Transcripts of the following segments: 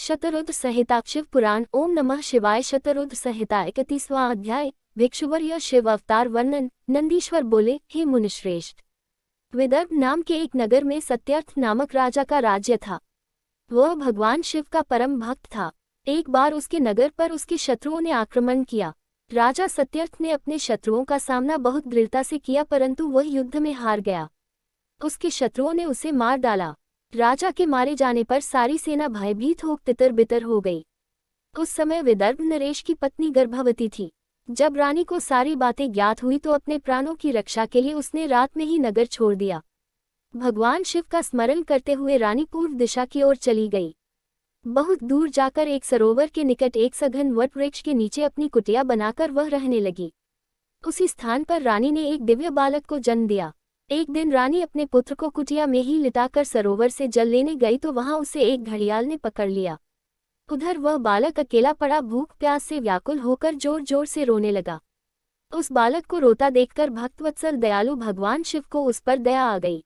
शतरुद्र संहिता शिव पुराण। ओम नमः शिवाय। शतरुद्र संहिता 31वां अध्याय। भिक्षुवर्य शिव अवतार वर्णन। नंदीश्वर बोले, हे मुनिश्रेष्ठ, विदर्भ नाम के एक नगर में सत्यर्थ नामक राजा का राज्य था। वह भगवान शिव का परम भक्त था। एक बार उसके नगर पर उसके शत्रुओं ने आक्रमण किया। राजा सत्यर्थ ने अपने शत्रुओं का सामना बहुत दृढ़ता से किया, परंतु वह युद्ध में हार गया। उसके शत्रुओं ने उसे मार डाला। राजा के मारे जाने पर सारी सेना भयभीत हो तितर बितर हो गई। उस समय विदर्भ नरेश की पत्नी गर्भवती थी। जब रानी को सारी बातें ज्ञात हुई तो अपने प्राणों की रक्षा के लिए उसने रात में ही नगर छोड़ दिया। भगवान शिव का स्मरण करते हुए रानी पूर्व दिशा की ओर चली गई। बहुत दूर जाकर एक सरोवर के निकट एक सघन वट वृक्ष के नीचे अपनी कुटिया बनाकर वह रहने लगी। उसी स्थान पर रानी ने एक दिव्य बालक को जन्म दिया। एक दिन रानी अपने पुत्र को कुटिया में ही लिटाकर सरोवर से जल लेने गई तो वहां उसे एक घड़ियाल ने पकड़ लिया। उधर वह बालक अकेला पड़ा भूख प्यास से व्याकुल होकर जोर जोर से रोने लगा। उस बालक को रोता देखकर भक्तवत्सल दयालु भगवान शिव को उस पर दया आ गई।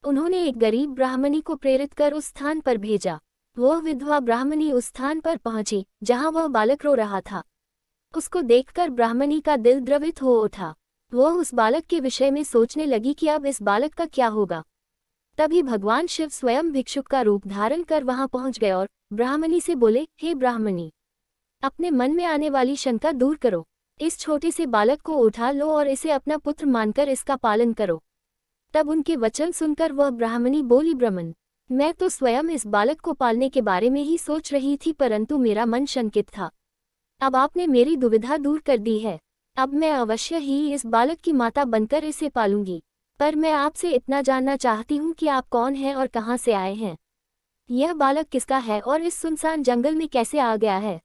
उन्होंने एक गरीब ब्राह्मणी को प्रेरित कर उस स्थान पर भेजा। वह विधवा ब्राह्मणी उस स्थान पर पहुंची जहां वह बालक रो रहा था। उसको देखकर ब्राह्मणी का दिल द्रवित हो उठा। वह उस बालक के विषय में सोचने लगी कि अब इस बालक का क्या होगा। तभी भगवान शिव स्वयं भिक्षुक का रूप धारण कर वहां पहुंच गए और ब्राह्मणी से बोले, हे ब्राह्मणी, अपने मन में आने वाली शंका दूर करो। इस छोटे से बालक को उठा लो और इसे अपना पुत्र मानकर इसका पालन करो। तब उनके वचन सुनकर वह ब्राह्मणी बोली, ब्राह्मण, मैं तो स्वयं इस बालक को पालने के बारे में ही सोच रही थी, परंतु मेरा मन शंकित था। अब आपने मेरी दुविधा दूर कर दी है। अब मैं अवश्य ही इस बालक की माता बनकर इसे पालूंगी। पर मैं आपसे इतना जानना चाहती हूँ कि आप कौन हैं और कहाँ से आए हैं। यह बालक किसका है और इस सुनसान जंगल में कैसे आ गया है।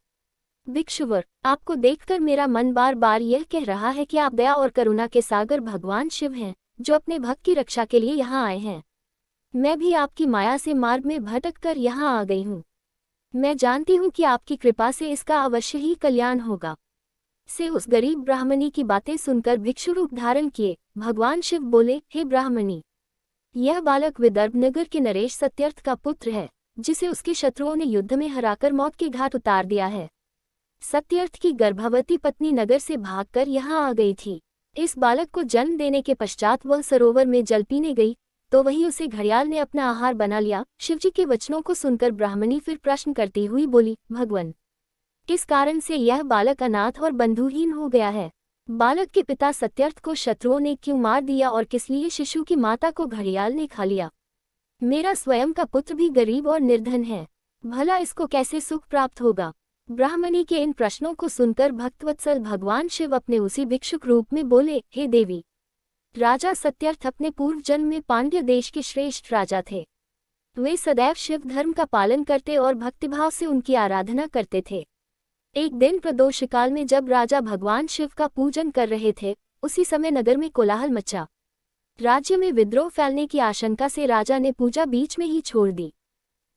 भिक्षुवर, आपको देखकर मेरा मन बार बार यह कह रहा है कि आप दया और करुणा के सागर भगवान शिव हैं, जो अपने भक्त की रक्षा के लिए यहाँ आए हैं। मैं भी आपकी माया से मार्ग में भटक कर यहाँ आ गई हूँ। मैं जानती हूँ कि आपकी कृपा से इसका अवश्य ही कल्याण होगा। से उस गरीब ब्राह्मणी की बातें सुनकर भिक्षु रूप धारण किए भगवान शिव बोले, हे ब्राह्मणी, यह बालक विदर्भ नगर के नरेश सत्यर्थ का पुत्र है, जिसे उसके शत्रुओं ने युद्ध में हराकर मौत के घाट उतार दिया है। सत्यर्थ की गर्भवती पत्नी नगर से भागकर यहाँ आ गई थी। इस बालक को जन्म देने के पश्चात वह सरोवर में जल पीने गई तो वहीं उसे घड़ियाल ने अपना आहार बना लिया। शिवजी के वचनों को सुनकर ब्राह्मणी फिर प्रश्न करती हुई बोली, भगवान, किस कारण से यह बालक अनाथ और बंधुहीन हो गया है। बालक के पिता सत्यर्थ को शत्रुओं ने क्यों मार दिया और किस लिए शिशु की माता को घड़ियाल ने खा लिया। मेरा स्वयं का पुत्र भी गरीब और निर्धन है, भला इसको कैसे सुख प्राप्त होगा। ब्राह्मणी के इन प्रश्नों को सुनकर भक्तवत्सल भगवान शिव अपने उसी भिक्षुक रूप में बोले, हे देवी, राजा सत्यर्थ अपने पूर्व जन्म में पांड्य देश के श्रेष्ठ राजा थे। वे सदैव शिव धर्म का पालन करते और भक्तिभाव से उनकी आराधना करते थे। एक दिन प्रदोष काल में जब राजा भगवान शिव का पूजन कर रहे थे, उसी समय नगर में कोलाहल मचा। राज्य में विद्रोह फैलने की आशंका से राजा ने पूजा बीच में ही छोड़ दी।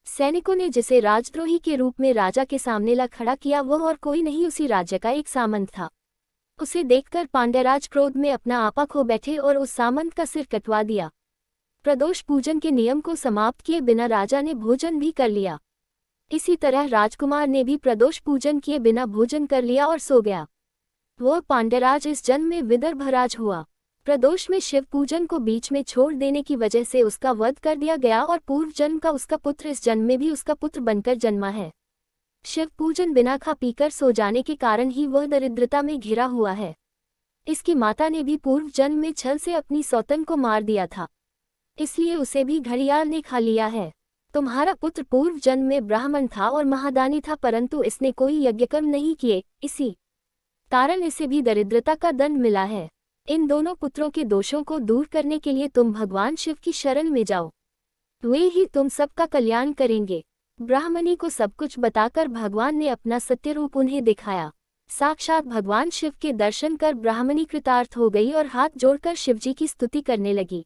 सैनिकों ने जिसे राजद्रोही के रूप में राजा के सामने ला खड़ा किया वह और कोई नहीं उसी राज्य का एक सामंत था। उसे देखकर पांड्यराज क्रोध में अपना आपा खो बैठे और उस सामंत का सिर कटवा दिया। प्रदोष पूजन के नियम को समाप्त किए बिना राजा ने भोजन भी कर लिया। इसी तरह राजकुमार ने भी प्रदोष पूजन किए बिना भोजन कर लिया और सो गया। वह पांड्यराज इस जन्म में विदर्भराज हुआ। प्रदोष में शिव पूजन को बीच में छोड़ देने की वजह से उसका वध कर दिया गया और पूर्व जन्म का उसका पुत्र इस जन्म में भी उसका पुत्र बनकर जन्मा है। शिव पूजन बिना खा पीकर सो जाने के कारण ही वह दरिद्रता में घिरा हुआ है। इसकी माता ने भी पूर्व जन्म में छल से अपनी सौतन को मार दिया था, इसलिए उसे भी घड़ियाल ने खा लिया है। तुम्हारा पुत्र पूर्व जन्म में ब्राह्मण था और महादानी था, परंतु इसने कोई यज्ञकर्म नहीं किए, इसी कारण इसे भी दरिद्रता का दंड मिला है। इन दोनों पुत्रों के दोषों को दूर करने के लिए तुम भगवान शिव की शरण में जाओ, वे ही तुम सबका कल्याण करेंगे। ब्राह्मणी को सब कुछ बताकर भगवान ने अपना सत्य रूप उन्हें दिखाया। साक्षात भगवान शिव के दर्शन कर ब्राह्मणी कृतार्थ हो गई और हाथ जोड़कर शिवजी की स्तुति करने लगी।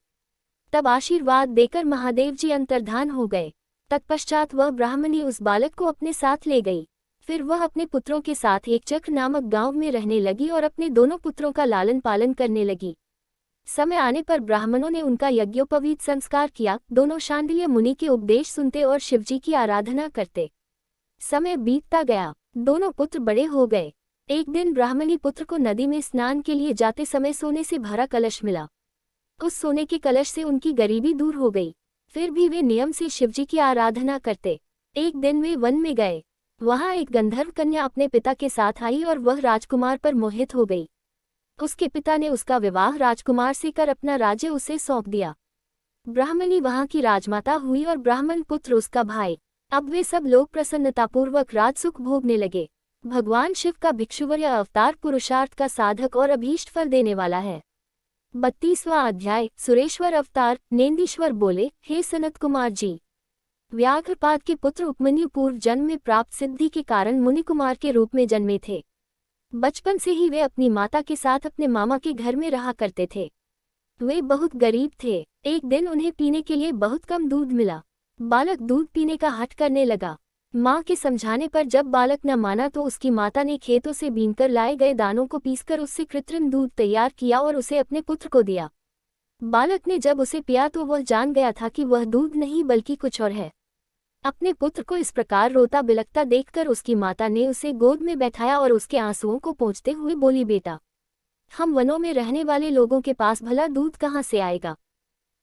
तब आशीर्वाद देकर महादेव जी अंतर्धान हो गए। तत्पश्चात वह ब्राह्मणी उस बालक को अपने साथ ले गई। फिर वह अपने पुत्रों के साथ एक चक्र नामक गांव में रहने लगी और अपने दोनों पुत्रों का लालन पालन करने लगी। समय आने पर ब्राह्मणों ने उनका यज्ञोपवीत संस्कार किया। दोनों शांडिल्य मुनि के उपदेश सुनते और शिवजी की आराधना करते। समय बीतता गया, दोनों पुत्र बड़े हो गए। एक दिन ब्राह्मणी पुत्र को नदी में स्नान के लिए जाते समय सोने से भरा कलश मिला। उस सोने के कलश से उनकी गरीबी दूर हो गई। फिर भी वे नियम से शिवजी की आराधना करते। एक दिन वे वन में गए। वहां एक गंधर्व कन्या अपने पिता के साथ आई और वह राजकुमार पर मोहित हो गई। उसके पिता ने उसका विवाह राजकुमार से कर अपना राज्य उसे सौंप दिया। ब्राह्मणी वहां की राजमाता हुई और ब्राह्मण पुत्र उसका भाई। अब वे सब लोग प्रसन्नतापूर्वक राजसुख भोगने लगे। भगवान शिव का भिक्षुवर्य अवतार पुरुषार्थ का साधक और अभीष्ट फल देने वाला है। 32वां अध्याय। सुरेश्वर अवतार। नंदीश्वर बोले, हे सनत कुमार जी, व्याघ्रपाद के पुत्र उपमन्यु पूर्व जन्म में प्राप्त सिद्धि के कारण मुनि कुमार के रूप में जन्मे थे। बचपन से ही वे अपनी माता के साथ अपने मामा के घर में रहा करते थे। वे बहुत गरीब थे। एक दिन उन्हें पीने के लिए बहुत कम दूध मिला। बालक दूध पीने का हठ करने लगा। माँ के समझाने पर जब बालक न माना तो उसकी माता ने खेतों से बीनकर लाए गए दानों को पीसकर उससे कृत्रिम दूध तैयार किया और उसे अपने पुत्र को दिया। बालक ने जब उसे पिया तो वह जान गया था कि वह दूध नहीं बल्कि कुछ और है। अपने पुत्र को इस प्रकार रोता बिलखता देखकर उसकी माता ने उसे गोद में बैठाया और उसके आंसुओं को पोंछते हुए बोली, बेटा, हम वनों में रहने वाले लोगों के पास भला दूध कहाँ से आएगा?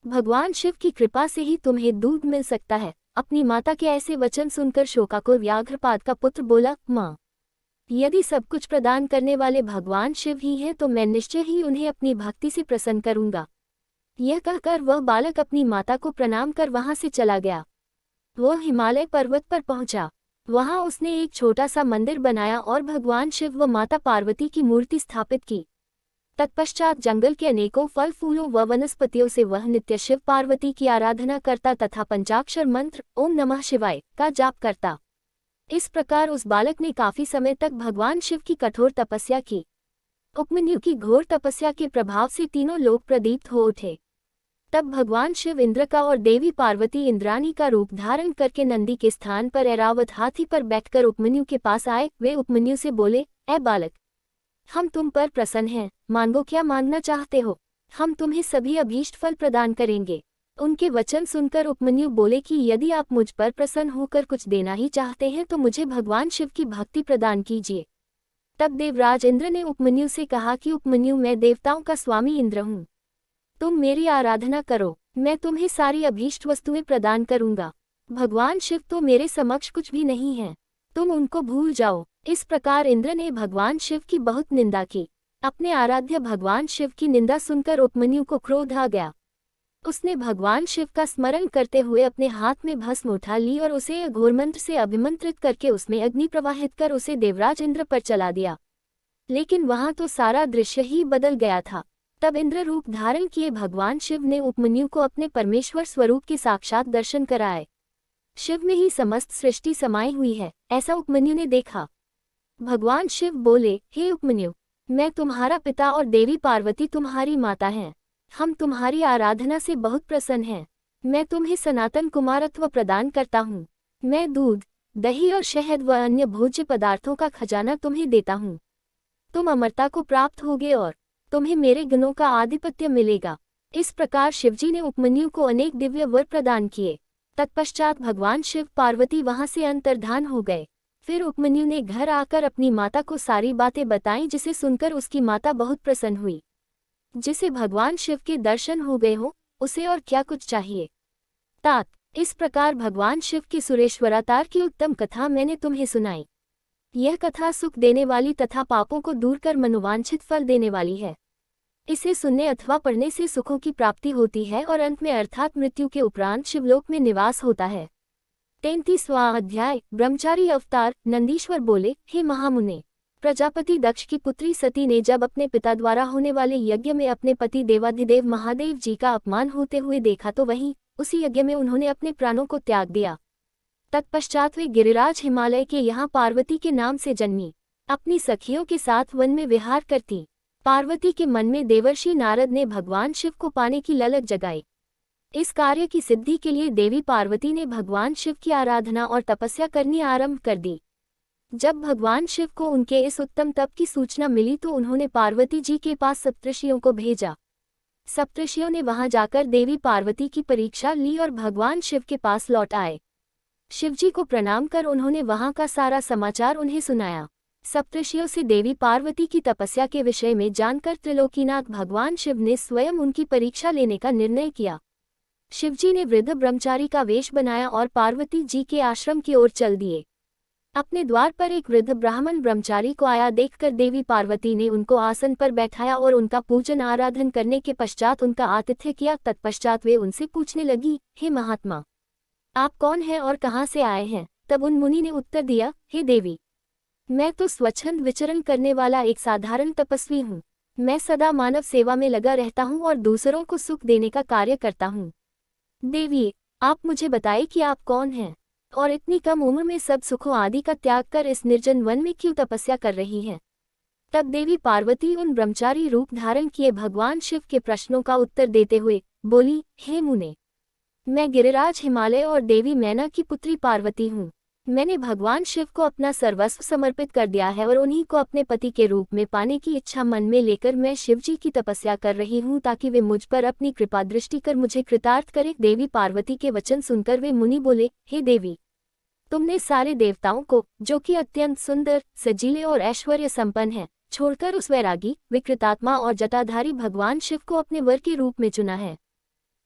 भगवान शिव की कृपा से ही तुम्हें दूध मिल सकता है। अपनी माता के ऐसे वचन सुनकर शोकाकुल व्याघ्रपाद का पुत्र बोला, माँ, यदि सब कुछ प्रदान करने वाले भगवान शिव ही हैं तो मैं निश्चय ही उन्हें अपनी भक्ति से प्रसन्न करूंगा। यह कहकर वह बालक अपनी माता को प्रणाम कर वहां से चला गया। वह हिमालय पर्वत पर पहुंचा। वहां उसने एक छोटा सा मंदिर बनाया और भगवान शिव व माता पार्वती की मूर्ति स्थापित की। तत्पश्चात जंगल के अनेकों फल फूलों व वनस्पतियों से वह नित्य शिव पार्वती की आराधना करता तथा पंचाक्षर मंत्र ओम नमः शिवाय का जाप करता। इस प्रकार उस बालक ने काफी समय तक भगवान शिव की कठोर तपस्या की। उपमन्यु की घोर तपस्या के प्रभाव से तीनों लोक प्रदीप्त हो उठे। तब भगवान शिव इंद्र का और देवी पार्वती इंद्राणी का रूप धारण करके नंदी के स्थान पर ऐरावत हाथी पर बैठकर उपमन्यु के पास आए। वे उपमन्यु से बोले, ऐ बालक, हम तुम पर प्रसन्न हैं, मांगो क्या मांगना चाहते हो, हम तुम्हें सभी अभीष्ट फल प्रदान करेंगे। उनके वचन सुनकर उपमन्यु बोले कि यदि आप मुझ पर प्रसन्न होकर कुछ देना ही चाहते हैं तो मुझे भगवान शिव की भक्ति प्रदान कीजिए। तब देवराज इंद्र ने उपमन्यु से कहा कि उपमन्यु, मैं देवताओं का स्वामी इंद्र हूँ, तुम मेरी आराधना करो, मैं तुम्हें सारी अभीष्ट वस्तुएं प्रदान करूंगा। भगवान शिव तो मेरे समक्ष कुछ भी नहीं है, तुम उनको भूल जाओ। इस प्रकार इंद्र ने भगवान शिव की बहुत निंदा की। अपने आराध्य भगवान शिव की निंदा सुनकर उपमन्यु को क्रोध आ गया। उसने भगवान शिव का स्मरण करते हुए अपने हाथ में भस्म उठा ली और उसे घोरमंत्र से अभिमंत्रित करके उसमें अग्नि प्रवाहित कर उसे देवराज इंद्र पर चला दिया। लेकिन वहां तो सारा दृश्य ही बदल गया था। तब इंद्र रूप धारण किए भगवान शिव ने उपमन्यु को अपने परमेश्वर स्वरूप के साक्षात दर्शन कराए। शिव में ही समस्त सृष्टि समाई हुई है, ऐसा उपमन्यु ने देखा। भगवान शिव बोले, हे उपमन्यु, मैं तुम्हारा पिता और देवी पार्वती तुम्हारी माता हैं। हम तुम्हारी आराधना से बहुत प्रसन्न हैं। मैं तुम्हें सनातन कुमारत्व प्रदान करता हूँ। मैं दूध, दही और शहद व अन्य भोज्य पदार्थों का खजाना तुम्हें देता हूँ। तुम अमरता को प्राप्त होगे और तुम्हें मेरे गुणों का आधिपत्य मिलेगा। इस प्रकार शिवजी ने उपमन्यु को अनेक दिव्य वर प्रदान किए। तत्पश्चात भगवान शिव पार्वती वहां से अंतर्धान हो गए। फिर उपमन्यु ने घर आकर अपनी माता को सारी बातें बताईं, जिसे सुनकर उसकी माता बहुत प्रसन्न हुई। जिसे भगवान शिव के दर्शन हो गए हो, उसे और क्या कुछ चाहिए। तात, इस प्रकार भगवान शिव के सुरेश्वरावतार की उत्तम कथा मैंने तुम्हें सुनाई। यह कथा सुख देने वाली तथा पापों को दूर कर मनोवांछित फल देने वाली है। इसे सुनने अथवा पढ़ने से सुखों की प्राप्ति होती है और अंत में अर्थात मृत्यु के उपरांत शिवलोक में निवास होता है। 33वां अध्याय। ब्रह्मचारी अवतार। नंदीश्वर बोले, हे महामुने, प्रजापति दक्ष की पुत्री सती ने जब अपने पिता द्वारा होने वाले यज्ञ में अपने पति देवाधिदेव महादेव जी का अपमान होते हुए देखा तो वहीं उसी यज्ञ में उन्होंने अपने प्राणों को त्याग दिया। तत्पश्चात वे गिरिराज हिमालय के यहाँ पार्वती के नाम से जन्मी। अपनी सखियों के साथ वन में विहार करती। पार्वती के मन में देवर्षि नारद ने भगवान शिव को पाने की ललक जगाई। इस कार्य की सिद्धि के लिए देवी पार्वती ने भगवान शिव की आराधना और तपस्या करनी आरंभ कर दी। जब भगवान शिव को उनके इस उत्तम तप की सूचना मिली तो उन्होंने पार्वती जी के पास सप्तऋषियों को भेजा। सप्तऋषियों ने वहां जाकर देवी पार्वती की परीक्षा ली और भगवान शिव के पास लौट आए। शिवजी को प्रणाम कर उन्होंने वहां का सारा समाचार उन्हें सुनाया। सप्तऋषियों से देवी पार्वती की तपस्या के विषय में जानकर त्रिलोकीनाथ भगवान शिव ने स्वयं उनकी परीक्षा लेने का निर्णय किया। शिवजी ने वृद्ध ब्रह्मचारी का वेश बनाया और पार्वती जी के आश्रम की ओर चल दिए। अपने द्वार पर एक वृद्ध ब्राह्मण ब्रह्मचारी को आया देखकर देवी पार्वती ने उनको आसन पर बैठाया और उनका पूजन आराधन करने के पश्चात उनका आतिथ्य किया। तत्पश्चात वे उनसे पूछने लगी, हे महात्मा, आप कौन हैं और कहाँ से आए हैं? तब उन मुनि ने उत्तर दिया, हे देवी, मैं तो स्वच्छंद विचरण करने वाला एक साधारण तपस्वी हूँ। मैं सदा मानव सेवा में लगा रहता हूँ और दूसरों को सुख देने का कार्य करता हूँ। देवी, आप मुझे बताइए कि आप कौन हैं और इतनी कम उम्र में सब सुखों आदि का त्याग कर इस निर्जन वन में क्यों तपस्या कर रही हैं? तब देवी पार्वती उन ब्रह्मचारी रूप धारण किए भगवान शिव के प्रश्नों का उत्तर देते हुए बोली, हे मुने, मैं गिरिराज हिमालय और देवी मैना की पुत्री पार्वती हूँ। मैंने भगवान शिव को अपना सर्वस्व समर्पित कर दिया है और उन्हीं को अपने पति के रूप में पाने की इच्छा मन में लेकर मैं शिवजी की तपस्या कर रही हूँ ताकि वे मुझ पर अपनी कृपा दृष्टि कर मुझे कृतार्थ करे। देवी पार्वती के वचन सुनकर वे मुनि बोले, हे देवी, तुमने सारे देवताओं को, जो कि अत्यंत सुंदर, सजीले और ऐश्वर्य संपन्न हैं, छोड़कर उस वैरागी, विकृतात्मा और जटाधारी भगवान शिव को अपने वर के रूप में चुना है।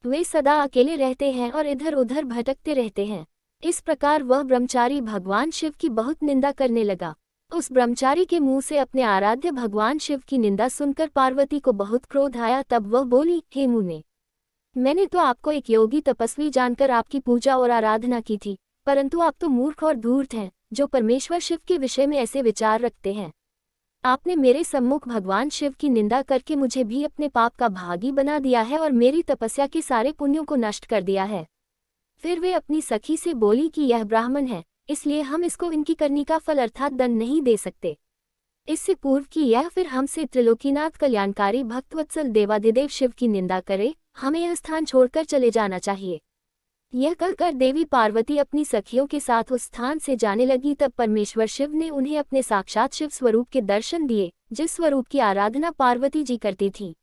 वे सदा अकेले रहते हैं और इधर उधर भटकते रहते हैं। इस प्रकार वह ब्रह्मचारी भगवान शिव की बहुत निंदा करने लगा। उस ब्रह्मचारी के मुंह से अपने आराध्य भगवान शिव की निंदा सुनकर पार्वती को बहुत क्रोध आया। तब वह बोली, हे मुने, मैंने तो आपको एक योगी तपस्वी जानकर आपकी पूजा और आराधना की थी, परंतु आप तो मूर्ख और धूर्त हैं, जो परमेश्वर शिव के विषय में ऐसे विचार रखते हैं। आपने मेरे सम्मुख भगवान शिव की निंदा करके मुझे भी अपने पाप का भागी बना दिया है और मेरी तपस्या के सारे पुण्यों को नष्ट कर दिया है। फिर वे अपनी सखी से बोली कि यह ब्राह्मण है, इसलिए हम इसको इनकी करनी का फल अर्थात दंड नहीं दे सकते। इससे पूर्व कि यह फिर हमसे त्रिलोकीनाथ कल्याणकारी भक्तवत्सल देवाधिदेव शिव की निंदा करे, हमें यह स्थान छोड़कर चले जाना चाहिए। यह कहकर देवी पार्वती अपनी सखियों के साथ उस स्थान से जाने लगी। तब परमेश्वर शिव ने उन्हें अपने साक्षात शिव स्वरूप के दर्शन दिए, जिस स्वरूप की आराधना पार्वती जी करती थीं।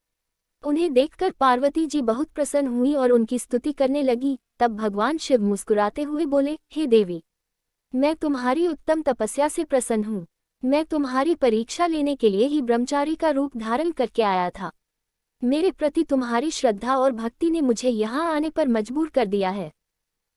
उन्हें देखकर पार्वती जी बहुत प्रसन्न हुई और उनकी स्तुति करने लगी। तब भगवान शिव मुस्कुराते हुए बोले, हे देवी, मैं तुम्हारी उत्तम तपस्या से प्रसन्न हूँ। मैं तुम्हारी परीक्षा लेने के लिए ही ब्रह्मचारी का रूप धारण करके आया था। मेरे प्रति तुम्हारी श्रद्धा और भक्ति ने मुझे यहाँ आने पर मजबूर कर दिया है।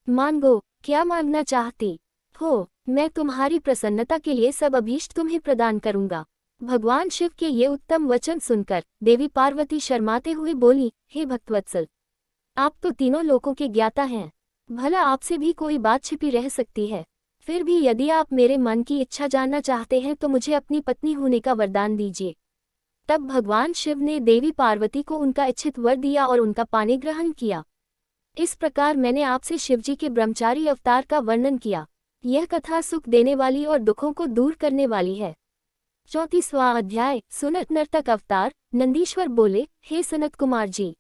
मांगो, क्या मांगना चाहती हो? मैं तुम्हारी प्रसन्नता के लिए सब अभीष्ट तुम्हें प्रदान करूंगा। भगवान शिव के ये उत्तम वचन सुनकर देवी पार्वती शर्माते हुए बोली, हे भक्तवत्सल, आप तो तीनों लोकों के ज्ञाता हैं, भला आपसे भी कोई बात छिपी रह सकती है? फिर भी यदि आप मेरे मन की इच्छा जानना चाहते हैं तो मुझे अपनी पत्नी होने का वरदान दीजिए। तब भगवान शिव ने देवी पार्वती को उनका इच्छित वर दिया और उनका पानी ग्रहण किया। इस प्रकार मैंने आपसे शिवजी के ब्रह्मचारी अवतार का वर्णन किया। यह कथा सुख देने वाली और दुखों को दूर करने वाली है। 34वां अध्याय, सुनत नर्तक अवतार। नंदीश्वर बोले, हे सनत कुमार जी,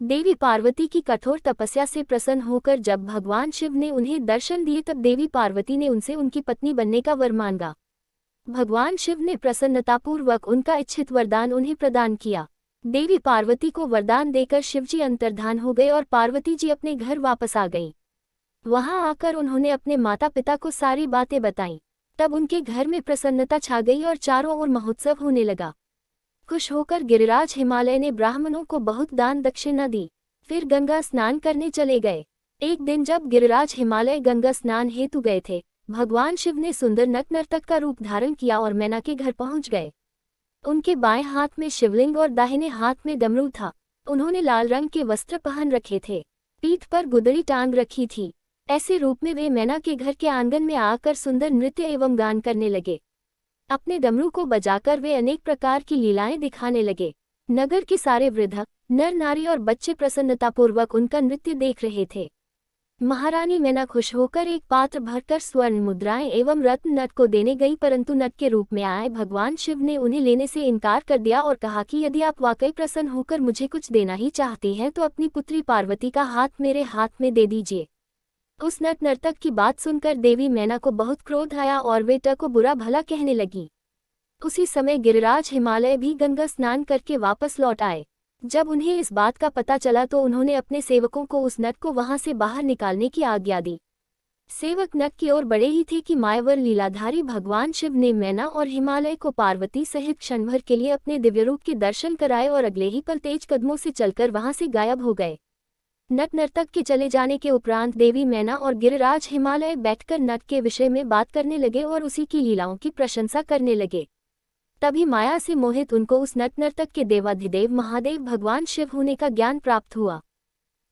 देवी पार्वती की कठोर तपस्या से प्रसन्न होकर जब भगवान शिव ने उन्हें दर्शन दिए तब देवी पार्वती ने उनसे उनकी पत्नी बनने का वर मांगा। भगवान शिव ने प्रसन्नतापूर्वक उनका इच्छित वरदान उन्हें प्रदान किया। देवी पार्वती को वरदान देकर शिवजी अंतर्धान हो गए और पार्वती जी अपने घर वापस आ गईं। वहां आकर उन्होंने अपने माता पिता को सारी बातें बताईं। तब उनके घर में प्रसन्नता छा गई और चारों ओर महोत्सव होने लगा। खुश होकर गिरिराज हिमालय ने ब्राह्मणों को बहुत दान दक्षिणा दी। फिर गंगा स्नान करने चले गए। एक दिन जब गिरिराज हिमालय गंगा स्नान हेतु गए थे, भगवान शिव ने सुंदर नट नर्तक का रूप धारण किया और मैना के घर पहुंच गए। उनके बाएं हाथ में शिवलिंग और दाहिने हाथ में डमरू था। उन्होंने लाल रंग के वस्त्र पहन रखे थे, पीठ पर गुदड़ी टांग रखी थी। ऐसे रूप में वे मैना के घर के आंगन में आकर सुंदर नृत्य एवं गान करने लगे। अपने डमरू को बजाकर वे अनेक प्रकार की लीलाएं दिखाने लगे। नगर के सारे वृद्ध, नर नारी और बच्चे प्रसन्नतापूर्वक उनका नृत्य देख रहे थे। महारानी मैना खुश होकर एक पात्र भरकर स्वर्ण मुद्राएं एवं रत्न नट को देने गई, परंतु नट के रूप में आए भगवान शिव ने उन्हें लेने से इनकार कर दिया और कहा कि यदि आप वाकई प्रसन्न होकर मुझे कुछ देना ही चाहती हैं तो अपनी पुत्री पार्वती का हाथ मेरे हाथ में दे दीजिए। उस नट नर्तक की बात सुनकर देवी मैना को बहुत क्रोध आया और वे ट को बुरा भला कहने लगी। उसी समय गिरिराज हिमालय भी गंगा स्नान करके वापस लौट आए। जब उन्हें इस बात का पता चला तो उन्होंने अपने सेवकों को उस नट को वहां से बाहर निकालने की आज्ञा दी। सेवक नट की ओर बढ़े ही थे कि मायावर लीलाधारी भगवान शिव ने मैना और हिमालय को पार्वती सहित क्षण भर के लिए अपने दिव्य रूप के दर्शन कराए और अगले ही पल तेज कदमों से चलकर वहां से गायब हो गए। नट नर्तक के चले जाने के उपरांत देवी मैना और गिरिराज हिमालय बैठकर नट के विषय में बात करने लगे और उसी की लीलाओं की प्रशंसा करने लगे। तभी माया से मोहित उनको उस नट नर्तक के देवाधिदेव महादेव भगवान शिव होने का ज्ञान प्राप्त हुआ।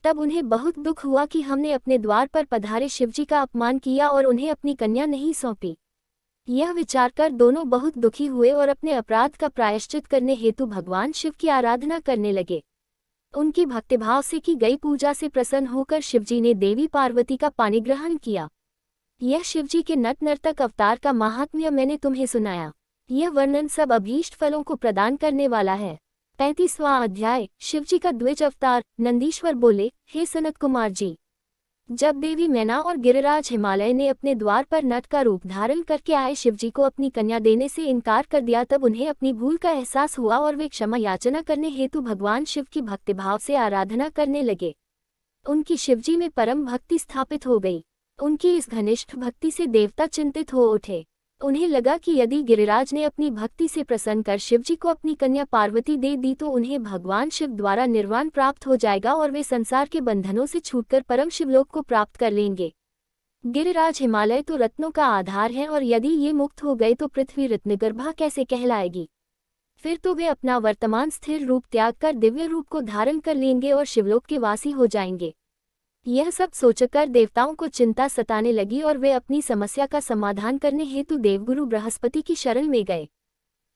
तब उन्हें बहुत दुख हुआ कि हमने अपने द्वार पर पधारे शिवजी का अपमान किया और उन्हें अपनी कन्या नहीं सौंपी। यह विचार कर दोनों बहुत दुखी हुए और अपने अपराध का प्रायश्चित करने हेतु भगवान शिव की आराधना करने लगे। उनकी भक्तिभाव से की गई पूजा से प्रसन्न होकर शिवजी ने देवी पार्वती का पाणिग्रहण किया। यह शिवजी के नट नर्तक अवतार का महात्म्य मैंने तुम्हें सुनाया। यह वर्णन सब अभीष्ट फलों को प्रदान करने वाला है। 35वां अध्याय। शिवजी का द्विज अवतार। नंदीश्वर बोले, हे सनत कुमार जी, जब देवी मैना और गिरिराज हिमालय ने अपने द्वार पर नट का रूप धारण करके आए शिवजी को अपनी कन्या देने से इनकार कर दिया, तब उन्हें अपनी भूल का एहसास हुआ और वे क्षमा याचना करने हेतु भगवान शिव की भक्तिभाव से आराधना करने लगे। उनकी शिवजी में परम भक्ति स्थापित हो गई। उनकी इस घनिष्ठ भक्ति से देवता चिंतित हो उठे। उन्हें लगा कि यदि गिरिराज ने अपनी भक्ति से प्रसन्न कर शिवजी को अपनी कन्या पार्वती दे दी तो उन्हें भगवान शिव द्वारा निर्वाण प्राप्त हो जाएगा और वे संसार के बंधनों से छूटकर परम शिवलोक को प्राप्त कर लेंगे। गिरिराज हिमालय तो रत्नों का आधार है और यदि ये मुक्त हो गए तो पृथ्वी रत्नगर्भा कैसे कहलाएगी। फिर तो वे अपना वर्तमान स्थिर रूप त्याग कर दिव्य रूप को धारण कर लेंगे और शिवलोक के वासी हो जाएंगे। यह सब सोचकर देवताओं को चिंता सताने लगी और वे अपनी समस्या का समाधान करने हेतु देवगुरु बृहस्पति की शरण में गए।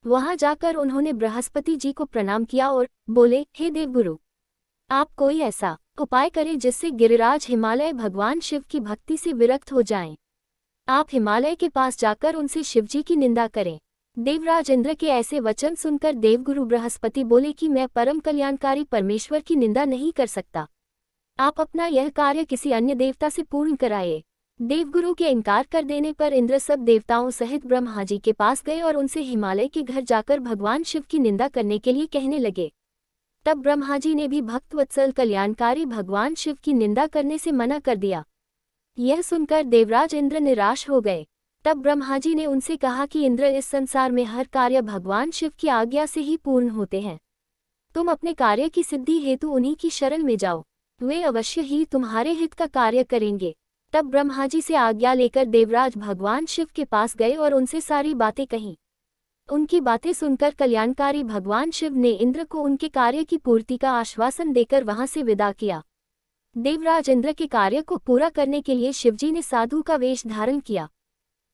वहां जाकर उन्होंने बृहस्पति जी को प्रणाम किया और बोले, हे देवगुरु, आप कोई ऐसा उपाय करें जिससे गिरिराज हिमालय भगवान शिव की भक्ति से विरक्त हो जाएं। आप हिमालय के पास जाकर उनसे शिवजी की निंदा करें। देवराज इंद्र के ऐसे वचन सुनकर देवगुरु बृहस्पति बोले कि मैं परम कल्याणकारी परमेश्वर की निंदा नहीं कर सकता। आप अपना यह कार्य किसी अन्य देवता से पूर्ण कराए। देवगुरु के इनकार कर देने पर इंद्र सब देवताओं सहित ब्रह्मा जी के पास गए और उनसे हिमालय के घर जाकर भगवान शिव की निंदा करने के लिए कहने लगे। तब ब्रह्मा जी ने भी भक्तवत्सल कल्याणकारी भगवान शिव की निंदा करने से मना कर दिया। यह सुनकर देवराज इंद्र निराश हो गए। तब ब्रह्मा जी ने उनसे कहा कि इंद्र, इस संसार में हर कार्य भगवान शिव की आज्ञा से ही पूर्ण होते हैं। तुम अपने कार्य की सिद्धि हेतु उन्हीं की शरण में जाओ, वे अवश्य ही तुम्हारे हित का कार्य करेंगे। तब ब्रह्मा जी से आज्ञा लेकर देवराज भगवान शिव के पास गए और उनसे सारी बातें कहीं। उनकी बातें सुनकर कल्याणकारी भगवान शिव ने इंद्र को उनके कार्य की पूर्ति का आश्वासन देकर वहां से विदा किया। देवराज इंद्र के कार्य को पूरा करने के लिए शिवजी ने साधु का वेश धारण किया।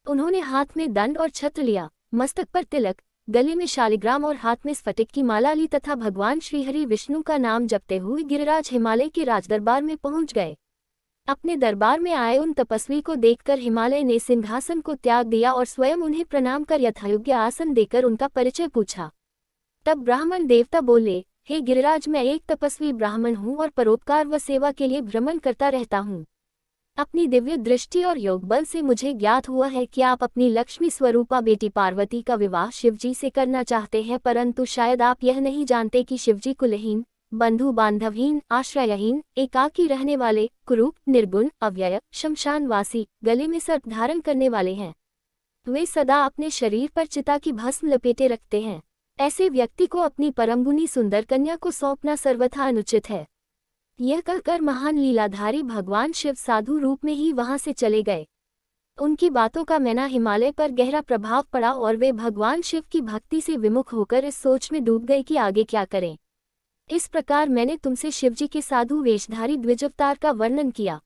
उन्होंने हाथ में दंड और छत्र लिया, मस्तक पर तिलक, गले में शालिग्राम और हाथ में स्फटिक की माला ली तथा भगवान श्रीहरि विष्णु का नाम जपते हुए गिरिराज हिमालय के राजदरबार में पहुंच गए। अपने दरबार में आए उन तपस्वी को देखकर हिमालय ने सिंहासन को त्याग दिया और स्वयं उन्हें प्रणाम कर यथायोग्य आसन देकर उनका परिचय पूछा। तब ब्राह्मण देवता बोले, हे गिरिराज, मैं एक तपस्वी ब्राह्मण हूँ और परोपकार व सेवा के लिए भ्रमण करता रहता हूँ। अपनी दिव्य दृष्टि और योग बल से मुझे ज्ञात हुआ है कि आप अपनी लक्ष्मी स्वरूपा बेटी पार्वती का विवाह शिवजी से करना चाहते हैं, परंतु शायद आप यह नहीं जानते कि शिवजी कुलहीन, बंधु बांधवहीन, आश्रयहीन, एकाकी रहने वाले, कुरूप, निर्गुण, अव्यय, शमशानवासी, गले में सर्प धारण करने वाले हैं। वे सदा अपने शरीर पर चिता की भस्म लपेटे रखते हैं। ऐसे व्यक्ति को अपनी परमगुनी सुंदर कन्या को सौंपना सर्वथा अनुचित है। यह कहकर महान लीलाधारी भगवान शिव साधु रूप में ही वहां से चले गए। उनकी बातों का मैना हिमालय पर गहरा प्रभाव पड़ा और वे भगवान शिव की भक्ति से विमुख होकर इस सोच में डूब गए कि आगे क्या करें। इस प्रकार मैंने तुमसे शिवजी के साधु वेशधारी द्विज अवतार का वर्णन किया।